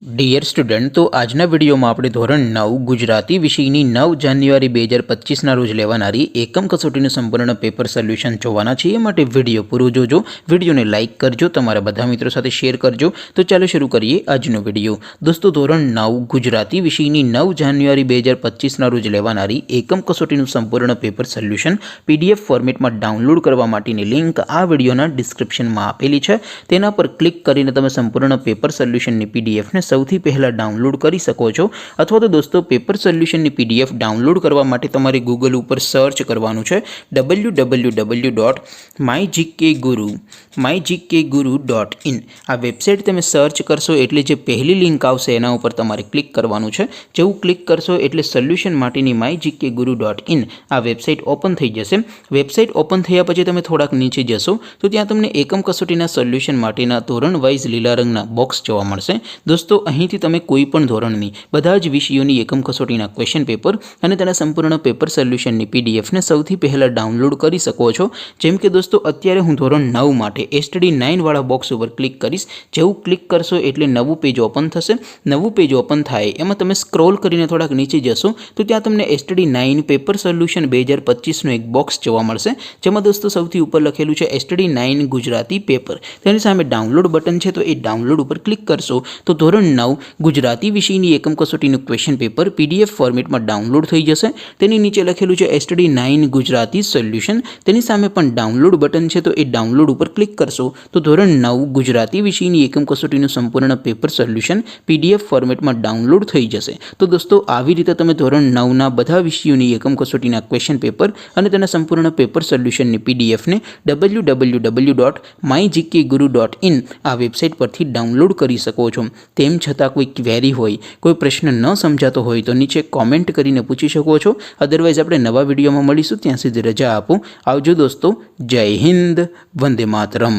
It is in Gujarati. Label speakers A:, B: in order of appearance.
A: ડિયર સ્ટુડન્ટ, તો આજના વિડીયોમાં આપણે ધોરણ 9 ગુજરાતી વિષયની 9 જાન્યુઆરી 2025ના રોજ લેવાનારી એકમ કસોટીનું સંપૂર્ણ પેપર સોલ્યુશન જોવાના છીએ। એ માટે વિડીયો પૂરો જોજો, વિડીયોને લાઇક કરજો, તમારા બધા મિત્રો સાથે શેર કરજો। તો ચાલો શરૂ કરીએ આજનો વિડીયો। દોસ્તો, ધોરણ 9 ગુજરાતી વિષયની 9 જાન્યુઆરી 2025ના રોજ લેવાનારી એકમ કસોટીનું સંપૂર્ણ પેપર સોલ્યુશન PDF ફોર્મેટમાં ડાઉનલોડ કરવા માટેની લિંક આ વિડીયોના ડિસ્ક્રિપ્શનમાં આપેલી છે। તેના પર ક્લિક કરીને તમે સંપૂર્ણ પેપર સોલ્યુશનની PDFને સૌથી પહેલા ડાઉનલોડ કરી શકો છો। અથવા તો દોસ્તો, પેપર સોલ્યુશનની PDF ડાઉનલોડ કરવા માટે તમારે ગૂગલ ઉપર સર્ચ કરવાનું છે www.mygkguru.in। આ વેબસાઇટ તમે સર્ચ કરશો એટલે જે પહેલી લિંક આવશે એના ઉપર તમારે ક્લિક કરવાનું છે। જેવું ક્લિક કરશો એટલે સોલ્યુશન માટેની mygkguru.in આ વેબસાઇટ ઓપન થઈ જશે। વેબસાઇટ ઓપન થયા પછી તમે થોડાક નીચે જશો તો ત્યાં તમને એકમ કસોટીના સોલ્યુશન માટેના ધોરણ વાઇઝ લીલા રંગના બોક્સ જોવા મળશે। દોસ્તો, અહીંથી તમે કોઈ પણ ધોરણની બધા જ વિષયોની એકમ કસોટીના ક્વેશ્ચન પેપર અને તેના સંપૂર્ણ પેપર સોલ્યુશનની PDFને સૌથી પહેલાં ડાઉનલોડ કરી શકો છો। જેમ કે દોસ્તો, અત્યારે હું ધોરણ 9 માટે STD9 વાળા બોક્સ ઉપર ક્લિક કરીશ। જેવું ક્લિક કરશો એટલે નવું પેજ ઓપન થશે। નવું પેજ ઓપન થાય એમાં તમે સ્ક્રોલ કરીને થોડાક નીચે જશો તો ત્યાં તમને STD9 પેપર સોલ્યુશન 2025નું એક બોક્સ જોવા મળશે, જેમાં દોસ્તો સૌથી ઉપર લખેલું છે STD9 ગુજરાતી પેપર। તેની સામે ડાઉનલોડ બટન છે, તો એ ડાઉનલોડ ઉપર ક્લિક કરશો તો ધોરણ 9 ગુજરાતી વિષયની એકમ કસોટીનું ક્વેશ્ચન પેપર PDF ફોર્મેટમાં ડાઉનલોડ થઈ જશે। તેની નીચે લખેલું છે STD9 ગુજરાતી સોલ્યુશન, તેની સામે પણ ડાઉનલોડ બટન છે, તો એ ડાઉનલોડ ઉપર ક્લિક કરશો તો ધોરણ 9 ગુજરાતી વિષયની એકમ કસોટીનું સંપૂર્ણ પેપર સોલ્યુશન PDF ફોર્મેટમાં ડાઉનલોડ થઈ જશે। તો દોસ્તો, આવી રીતે તમે ધોરણ 9ના બધા વિષયોની એકમ કસોટીના ક્વેશ્ચન પેપર અને તેના સંપૂર્ણ પેપર સોલ્યુશનની PDFને www.mygkguru.in આ વેબસાઇટ પરથી ડાઉનલોડ કરી શકો છો। તેમ છતાં કોઈ ક્વેરી હોય, કોઈ પ્રશ્ન ન સમજાતો હોય તો નીચે કોમેન્ટ કરીને પૂછી શકો છો। અદરવાઇઝ આપણે નવા વિડીયોમાં મળીશું, ત્યાં સુધી રજા આપો। આવજો દોસ્તો, જય હિન્દ, વંદે માતરમ।